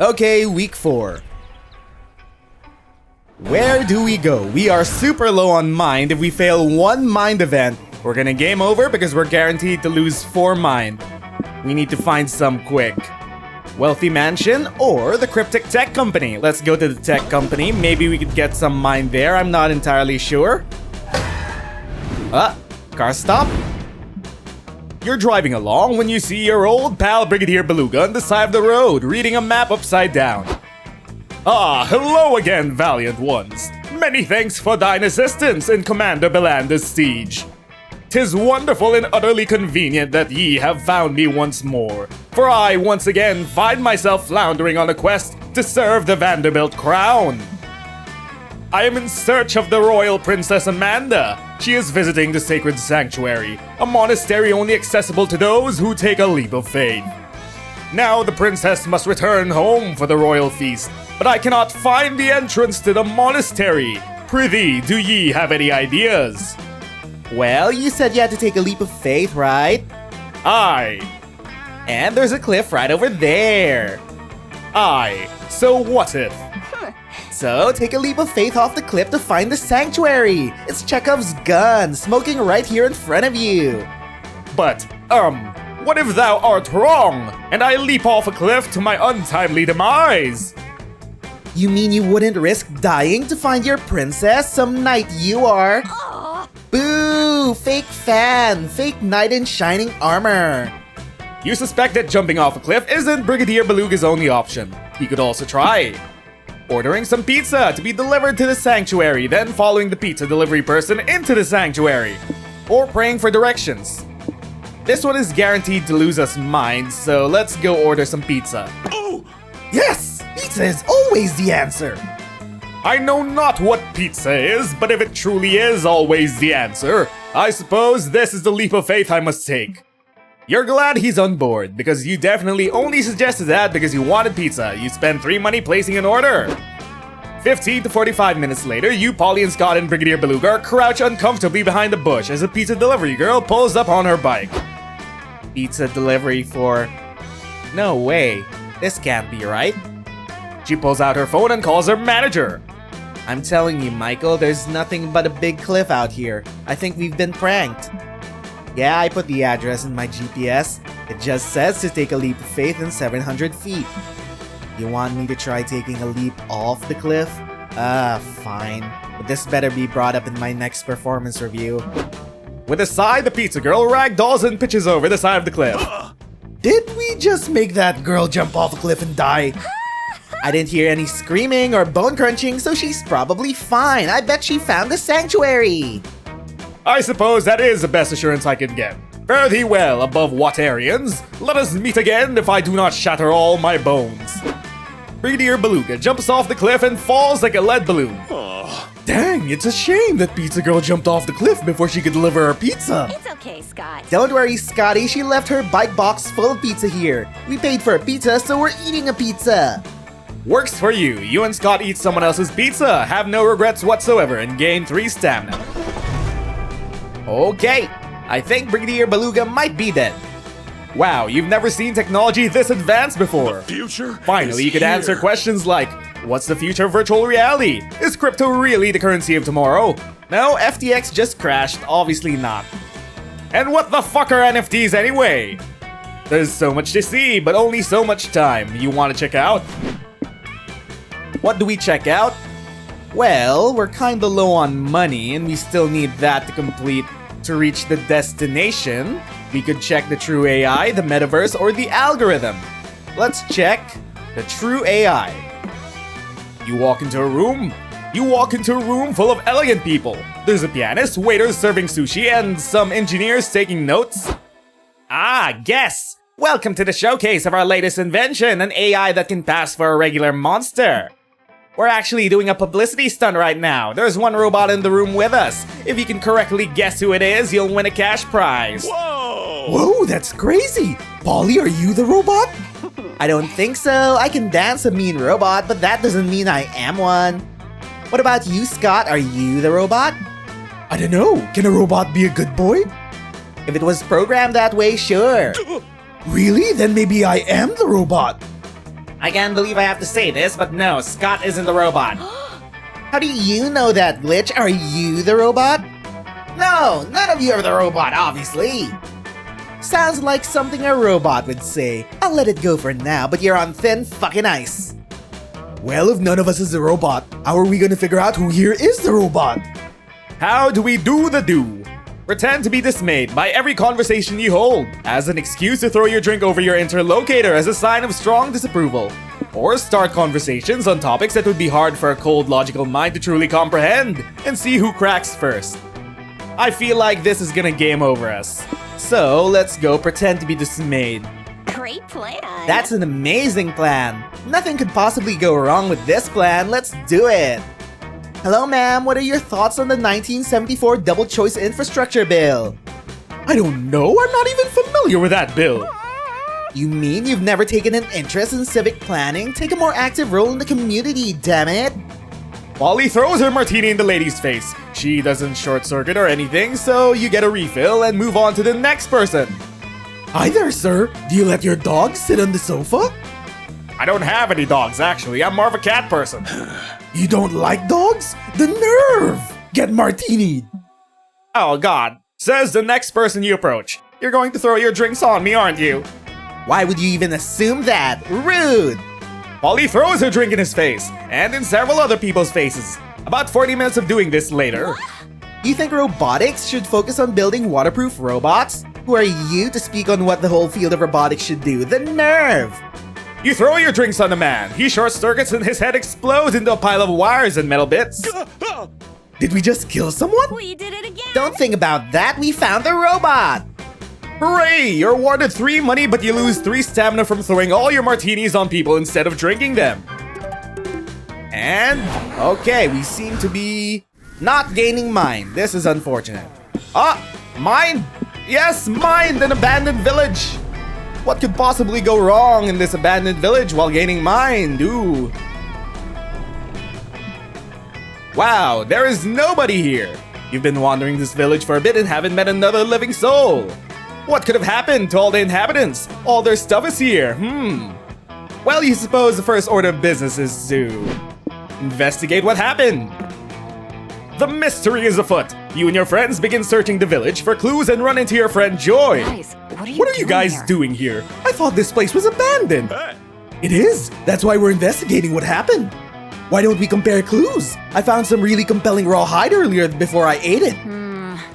Okay, week 4. Where do we go? We are super low on mind. If we fail one mind event, we're gonna game over because we're guaranteed to lose 4 mind. We need to find some quick. Wealthy mansion or the Cryptic tech company? Let's go to the tech company. Maybe we could get some mind there. I'm not entirely sure. Car stop. You're driving along when you see your old pal Brigadier Beluga on the side of the road, reading a map upside down. Ah, hello again, valiant ones. Many thanks for thine assistance in Commander Belanda's siege. 'Tis wonderful and utterly convenient that ye have found me once more, for I once again find myself floundering on a quest to serve the Vanderbilt crown. I am in search of the royal Princess Amanda. She is visiting the Sacred Sanctuary, a monastery only accessible to those who take a leap of faith. Now the princess must return home for the royal feast, but I cannot find the entrance to the monastery. Prithee, do ye have any ideas? Well, you said you had to take a leap of faith, right? Aye. And there's a cliff right over there. Aye. So what if? So, take a leap of faith off the cliff to find the sanctuary. It's Chekhov's gun, smoking right here in front of you. But, what if thou art wrong, and I leap off a cliff to my untimely demise? You mean you wouldn't risk dying to find your princess? Some knight you are. Boo! Fake fan! Fake knight in shining armor. You suspect that jumping off a cliff isn't Brigadier Beluga's only option. He could also try ordering some pizza to be delivered to the sanctuary, then following the pizza delivery person into the sanctuary. Or praying for directions. This one is guaranteed to lose us mind, so let's go order some pizza. Oh! Yes! Pizza is always the answer! I know not what pizza is, but if it truly is always the answer, I suppose this is the leap of faith I must take. You're glad he's on board, because you definitely only suggested that because you wanted pizza. You spent 3 money placing an order. 15 to 45 minutes later, you, Polly, and Scott and Brigadier Beluga crouch uncomfortably behind a bush as a pizza delivery girl pulls up on her bike. Pizza delivery for... No way. This can't be right. She pulls out her phone and calls her manager. I'm telling you, Michael, there's nothing but a big cliff out here. I think we've been pranked. Yeah, I put the address in my GPS. It just says to take a leap of faith in 700 feet. You want me to try taking a leap off the cliff? Fine. But this better be brought up in my next performance review. With a sigh, the pizza girl ragdolls and pitches over the side of the cliff. Did we just make that girl jump off a cliff and die? I didn't hear any screaming or bone crunching, so she's probably fine. I bet she found the sanctuary. I suppose that is the best assurance I can get. Fare thee well, above Watarians. Let us meet again if I do not shatter all my bones. Brigadier Beluga jumps off the cliff and falls like a lead balloon. Dang, it's a shame that pizza girl jumped off the cliff before she could deliver her pizza. It's okay, Scott. Don't worry, Scotty. She left her bike box full of pizza here. We paid for a pizza, so we're eating a pizza. Works for you. You and Scott eat someone else's pizza, have no regrets whatsoever, and gain 3 stamina. Okay, I think Brigadier Beluga might be dead. Wow, you've never seen technology this advanced before. The future Finally, is you could here. answer questions like, what's the future of virtual reality? Is crypto really the currency of tomorrow? No, FTX just crashed, obviously not. And what the fuck are NFTs anyway? There's so much to see, but only so much time. You want to check out? What do we check out? Well, we're kinda low on money and we still need that to reach the destination. We could check the true AI, the metaverse, or the algorithm. Let's check the true AI. You walk into a room full of elegant people. There's a pianist, waiters serving sushi, and some engineers taking notes. Ah, guess! Welcome to the showcase of our latest invention, an AI that can pass for a regular monster. We're actually doing a publicity stunt right now. There's one robot in the room with us. If you can correctly guess who it is, you'll win a cash prize. Whoa! Whoa, that's crazy! Polly, are you the robot? I don't think so. I can dance a mean robot, but that doesn't mean I am one. What about you, Scott? Are you the robot? I don't know. Can a robot be a good boy? If it was programmed that way, sure. Really? Then maybe I am the robot. I can't believe I have to say this, but no, Scott isn't the robot. How do you know that, Glitch? Are you the robot? No, none of you are the robot, obviously. Sounds like something a robot would say. I'll let it go for now, but you're on thin fucking ice. Well, if none of us is a robot, how are we gonna figure out who here is the robot? How do we do the do? Pretend to be dismayed by every conversation you hold, as an excuse to throw your drink over your interlocutor as a sign of strong disapproval. Or start conversations on topics that would be hard for a cold, logical mind to truly comprehend, and see who cracks first. I feel like this is gonna game over us. So let's go pretend to be dismayed. Great plan. That's an amazing plan. Nothing could possibly go wrong with this plan. Let's do it. Hello, ma'am. What are your thoughts on the 1974 Double Choice Infrastructure Bill? I don't know, I'm not even familiar with that bill. You mean you've never taken an interest in civic planning? Take a more active role in the community, damn it. Polly throws her martini in the lady's face. She doesn't short circuit or anything, so you get a refill and move on to the next person. Hi there, sir. Do you let your dog sit on the sofa? I don't have any dogs, actually. I'm more of a cat person. You don't like dogs? The nerve! Get martinied. Oh, God. Says the next person you approach. You're going to throw your drinks on me, aren't you? Why would you even assume that? Rude! Polly throws her drink in his face, and in several other people's faces. About 40 minutes of doing this later. You think robotics should focus on building waterproof robots? Who are you to speak on what the whole field of robotics should do? The nerve! You throw your drinks on the man. He short circuits and his head explodes into a pile of wires and metal bits. Did we just kill someone? We did it again. Don't think about that, we found the robot! Hooray! You're awarded 3 money, but you lose 3 stamina from throwing all your martinis on people instead of drinking them. And, okay, we seem to be not gaining mine. This is unfortunate. Ah, mine! Yes, mine! An abandoned village! What could possibly go wrong in this abandoned village while gaining mine? Ooh. Wow, there is nobody here. You've been wandering this village for a bit and haven't met another living soul. What could have happened to all the inhabitants? All their stuff is here, Well, you suppose the first order of business is to investigate what happened. The mystery is afoot. You and your friends begin searching the village for clues and run into your friend Joy. Guys, what are you guys doing here? I thought this place was abandoned. It is. That's why we're investigating what happened. Why don't we compare clues? I found some really compelling raw hide earlier before I ate it.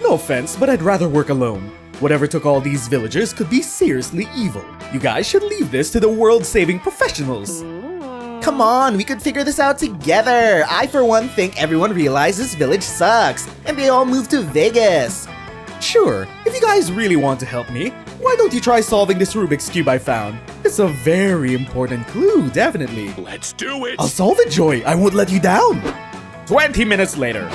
No offense, but I'd rather work alone. Whatever took all these villagers could be seriously evil. You guys should leave this to the world-saving professionals. Come on, we could figure this out together. I, for one, think everyone realizes this village sucks, and they all moved to Vegas. Sure, if you guys really want to help me, why don't you try solving this Rubik's Cube I found? It's a very important clue, definitely. Let's do it! I'll solve it, Joy. I won't let you down. 20 minutes later.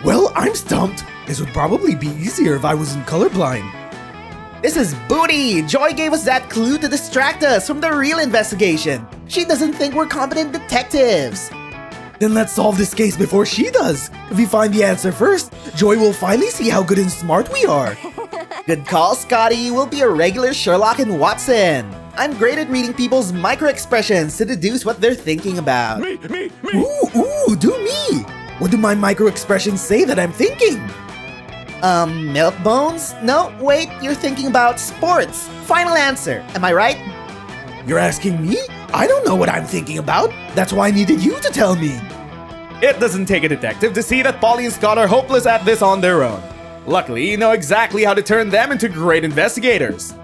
Well, I'm stumped. This would probably be easier if I wasn't colorblind. This is booty! Joy gave us that clue to distract us from the real investigation. She doesn't think we're competent detectives. Then let's solve this case before she does. If we find the answer first, Joy will finally see how good and smart we are. Good call, Scotty. We'll be a regular Sherlock and Watson. I'm great at reading people's micro-expressions to deduce what they're thinking about. Me! Ooh, do me! What do my micro-expressions say that I'm thinking? Milk bones? No, wait, you're thinking about sports. Final answer, am I right? You're asking me? I don't know what I'm thinking about. That's why I needed you to tell me. It doesn't take a detective to see that Polly and Scott are hopeless at this on their own. Luckily, you know exactly how to turn them into great investigators.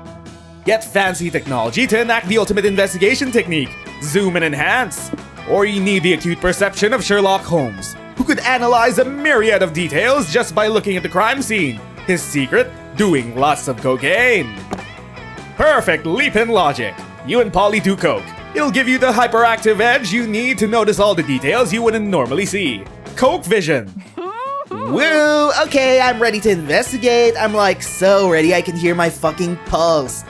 Get fancy technology to enact the ultimate investigation technique, zoom and enhance. Or you need the acute perception of Sherlock Holmes, who could analyze a myriad of details just by looking at the crime scene. His secret? Doing lots of cocaine. Perfect leap in logic. You and Polly do coke. It'll give you the hyperactive edge you need to notice all the details you wouldn't normally see. Coke vision. Woo! Okay, I'm ready to investigate. I'm like so ready I can hear my fucking pulse.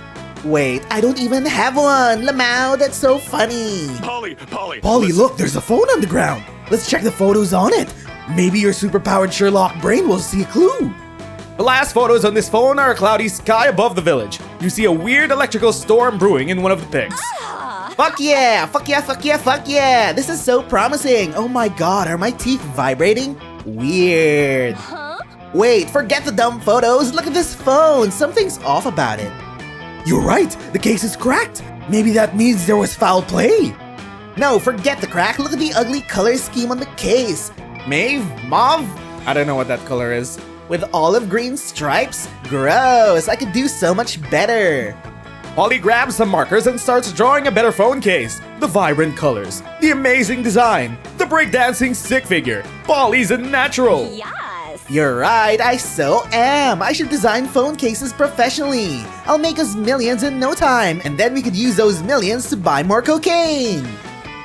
Wait, I don't even have one! Lamau, that's so funny! Polly, look, there's a phone on the ground. Let's check the photos on it. Maybe your superpowered Sherlock brain will see a clue. The last photos on this phone are a cloudy sky above the village. You see a weird electrical storm brewing in one of the pics. Fuck yeah! Fuck yeah, fuck yeah, fuck yeah! This is so promising! Oh my god, are my teeth vibrating? Weird. Huh? Wait, forget the dumb photos, look at this phone! Something's off about it. You're right, the case is cracked. Maybe that means there was foul play. No, forget the crack, look at the ugly color scheme on the case. Mauve? Mauve? I don't know what that color is. With olive green stripes? Gross, I could do so much better. Polly grabs some markers and starts drawing a better phone case. The vibrant colors, the amazing design, the breakdancing stick figure. Polly's a natural. Yes. You're right, I so am. I should design phone cases professionally. I'll make us millions in no time, and then we could use those millions to buy more cocaine.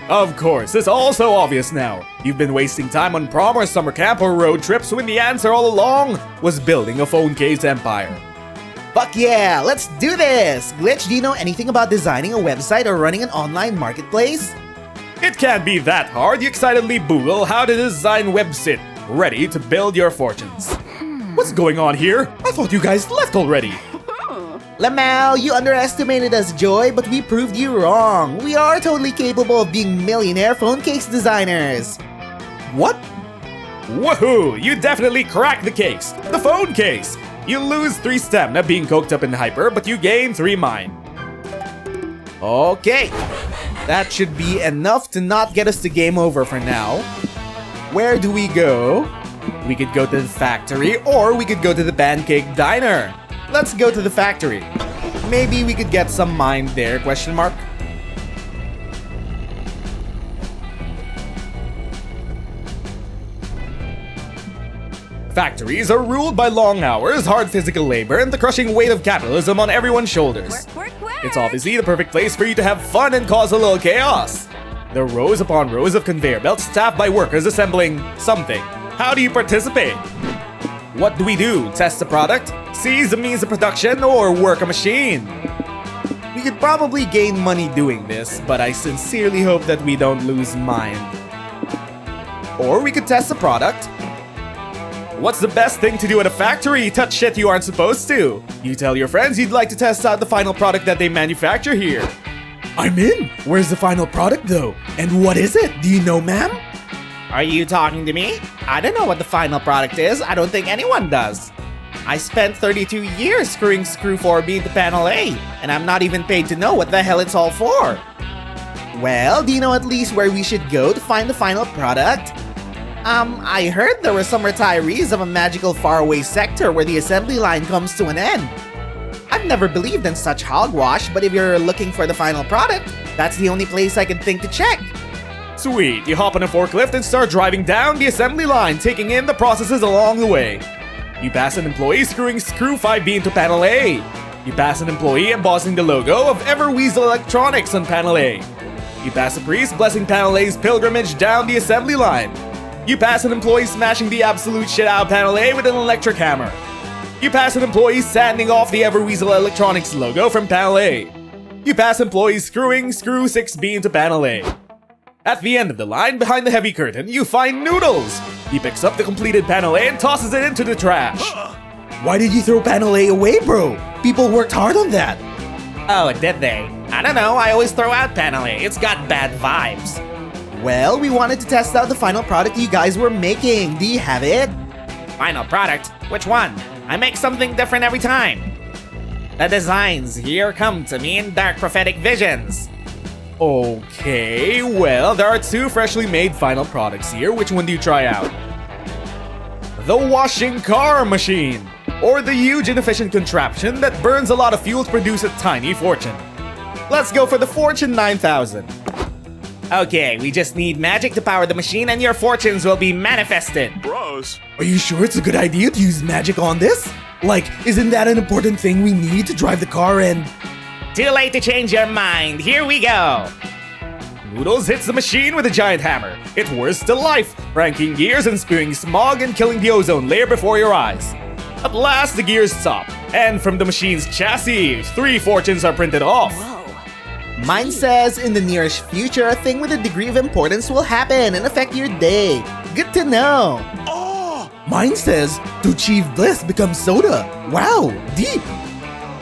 Of course, it's all so obvious now. You've been wasting time on prom or summer camp or road trips when the answer all along was building a phone case empire. Fuck yeah, let's do this! Glitch, do you know anything about designing a website or running an online marketplace? It can't be that hard. You excitedly Google how to design website, ready to build your fortunes. What's going on here? I thought you guys left already. Lamau, you underestimated us, Joy, but we proved you wrong. We are totally capable of being millionaire phone case designers. What? Woohoo! You definitely cracked the case. The phone case. You lose 3 stamina being coked up in hyper, but you gain 3 mind. Okay, that should be enough to not get us to game over for now. Where do we go? We could go to the factory, or we could go to the pancake diner. Let's go to the factory. Maybe we could get some mind there, question mark. Factories are ruled by long hours, hard physical labor, and the crushing weight of capitalism on everyone's shoulders. Work. It's obviously the perfect place for you to have fun and cause a little chaos. There are rows upon rows of conveyor belts staffed by workers assembling something. How do you participate? What do we do? Test the product? Seize the means of production? Or work a machine? We could probably gain money doing this, but I sincerely hope that we don't lose mind. Or we could test the product. What's the best thing to do at a factory? Touch shit you aren't supposed to. You tell your friends you'd like to test out the final product that they manufacture here. I'm in. Where's the final product though? And what is it? Do you know, ma'am? Are you talking to me? I don't know what the final product is. I don't think anyone does. I spent 32 years screwing Screw 4B into Panel A, and I'm not even paid to know what the hell it's all for. Well, do you know at least where we should go to find the final product? I heard there were some retirees of a magical faraway sector where the assembly line comes to an end. I've never believed in such hogwash, but if you're looking for the final product, that's the only place I can think to check. Sweet, you hop on a forklift and start driving down the assembly line, taking in the processes along the way. You pass an employee screwing Screw 5B into Panel A. You pass an employee embossing the logo of Everweasel Electronics on Panel A. You pass a priest blessing Panel A's pilgrimage down the assembly line. You pass an employee smashing the absolute shit out of Panel A with an electric hammer. You pass an employee sanding off the Everweasel Electronics logo from Panel A. You pass employees screwing Screw 6B into Panel A. At the end of the line, behind the heavy curtain, you find Noodles. He picks up the completed Panel A and tosses it into the trash. Why did you throw Panel A away, bro? People worked hard on that. Oh, did they? I don't know, I always throw out Panel A. It's got bad vibes. Well, we wanted to test out the final product you guys were making. Do you have it? Final product? Which one? I make something different every time. The designs here come to me in dark prophetic visions. Okay, well, there are 2 freshly made final products here. Which one do you try out? The washing car machine, or the huge inefficient contraption that burns a lot of fuel to produce a tiny fortune. Let's go for the Fortune 9000. Okay, we just need magic to power the machine and your fortunes will be manifested. Bros. Are you sure it's a good idea to use magic on this? Like, isn't that an important thing we need to drive the car and... Too late to change your mind. Here we go. Noodles hits the machine with a giant hammer. It whirs to life, ranking gears and spewing smog and killing the ozone layer before your eyes. At last, the gears stop, and from the machine's chassis, 3 fortunes are printed off. Whoa. Mine says in the nearest future, a thing with a degree of importance will happen and affect your day. Good to know. Mine says, to achieve bliss, become soda. Wow, deep.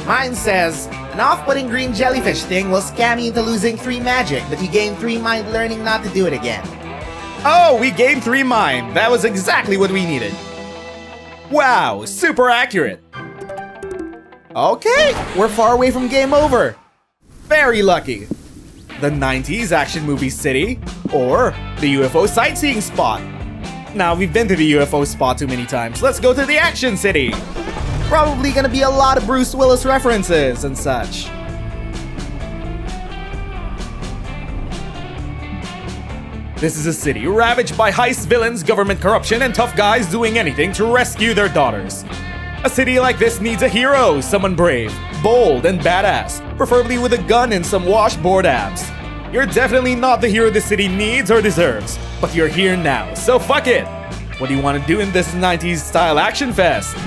Mine says, An off-putting green jellyfish thing will scam you into losing 3 magic, but you gain 3 mind learning not to do it again. Oh, we gained 3 mind. That was exactly what we needed. Wow, super accurate. Okay, we're far away from game over. Very lucky. The 90s action movie city, or the UFO sightseeing spot. Now, we've been to the UFO spot too many times. Let's go to the action city. Probably gonna be a lot of Bruce Willis references and such. This is a city ravaged by heist villains, government corruption, and tough guys doing anything to rescue their daughters. A city like this needs a hero, someone brave, bold, and badass, preferably with a gun and some washboard abs. You're definitely not the hero the city needs or deserves, but you're here now, so fuck it! What do you want to do in this 90s style action fest?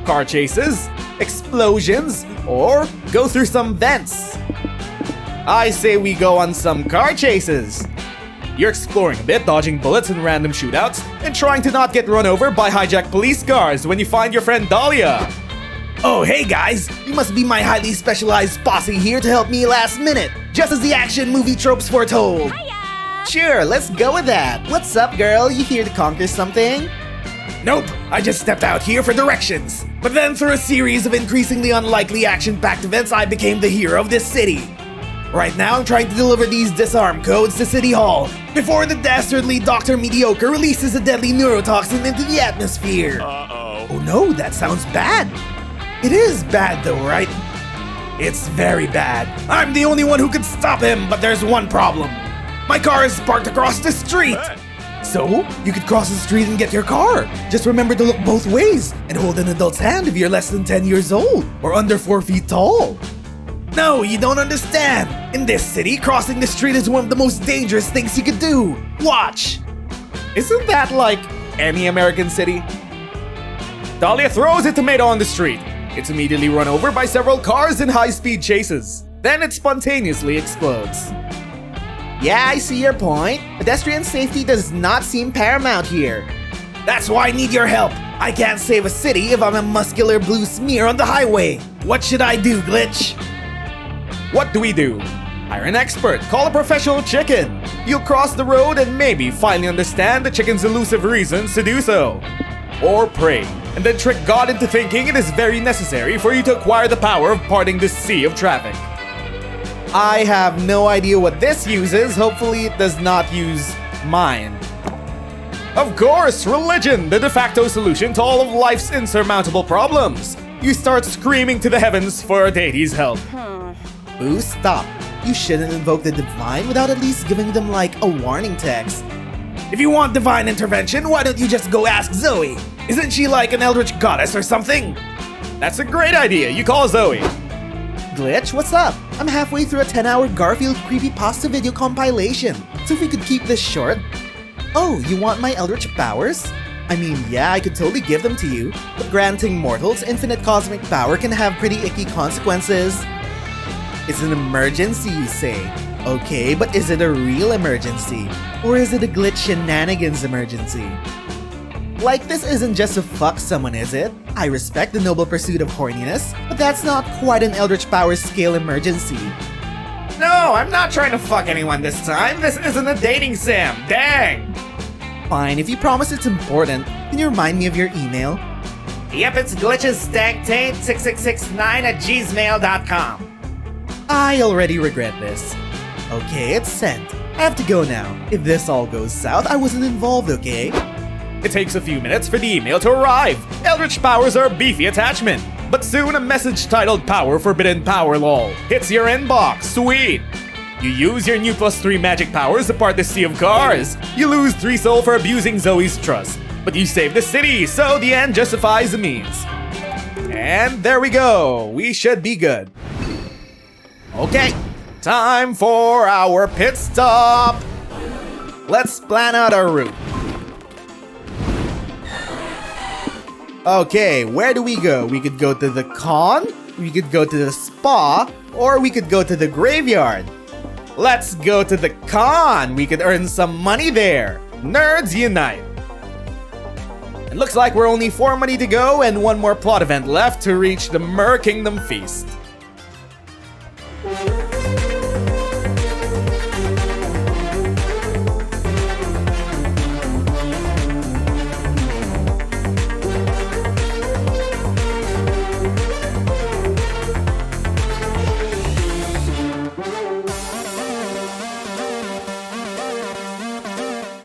Car chases, explosions, or go through some vents? I say we go on some car chases. You're exploring a bit, dodging bullets in random shootouts, and trying to not get run over by hijacked police cars when you find your friend Dahlia. Oh, hey guys! You must be my highly specialized posse here to help me last minute, just as the action movie tropes foretold. Sure, let's go with that. What's up, girl? You here to conquer something? Nope, I just stepped out here for directions. But then through a series of increasingly unlikely action-packed events, I became the hero of this city. Right now, I'm trying to deliver these disarm codes to City Hall before the dastardly Dr. Mediocre releases a deadly neurotoxin into the atmosphere. Oh no, that sounds bad. It is bad though, right? It's very bad. I'm the only one who could stop him, but there's one problem. My car is parked across the street. So, you could cross the street and get your car. Just remember to look both ways and hold an adult's hand if you're less than 10 years old or under 4 feet tall. No, you don't understand. In this city, crossing the street is one of the most dangerous things you could do. Watch. Isn't that like any American city? Dahlia throws a tomato on the street. It's immediately run over by several cars in high-speed chases. Then it spontaneously explodes. Yeah, I see your point. Pedestrian safety does not seem paramount here. That's why I need your help. I can't save a city if I'm a muscular blue smear on the highway. What should I do, Glitch? What do we do? Hire an expert, call a professional chicken. You'll cross the road and maybe finally understand the chicken's elusive reasons to do so. Or pray, and then trick God into thinking it is very necessary for you to acquire the power of parting the sea of traffic. I have no idea what this uses. Hopefully it does not use mine. Of course, religion, the de facto solution to all of life's insurmountable problems. You start screaming to the heavens for a deity's help. Boo, stop. You shouldn't invoke the divine without at least giving them like a warning text. If you want divine intervention, why don't you just go ask Zoe? Isn't she like an eldritch goddess or something? That's a great idea. You call Zoe. Glitch, what's up? I'm halfway through a 10-hour Garfield creepypasta video compilation, so if we could keep this short. Oh, you want my eldritch powers? I mean, yeah, I could totally give them to you, but granting mortals infinite cosmic power can have pretty icky consequences. It's an emergency, you say? Okay, but is it a real emergency? Or is it a glitch shenanigans emergency? Like, this isn't just to fuck someone, is it? I respect the noble pursuit of horniness, but that's not quite an Eldritch Powers scale emergency. No, I'm not trying to fuck anyone this time. This isn't a dating sim. Dang! Fine, if you promise it's important, can you remind me of your email? Yep, it's glitchesstanktaint6669@gmail.com. I already regret this. Okay, it's sent. I have to go now. If this all goes south, I wasn't involved, okay? It takes a few minutes for the email to arrive. Eldritch powers are a beefy attachment. But soon a message titled Power Forbidden Power LOL hits your inbox. Sweet! You use your new +3 magic powers to part the sea of cars. You lose 3 soul for abusing Zoe's trust. But you save the city, so the end justifies the means. And there we go. We should be good. Okay, time for our pit stop. Let's plan out our route. Okay, where do we go? We could go to the con, we could go to the spa, or we could go to the graveyard. Let's go to the con. We could earn some money there. Nerds unite. It looks like we're only 4 money to go and 1 more plot event left to reach the Merkingdom feast.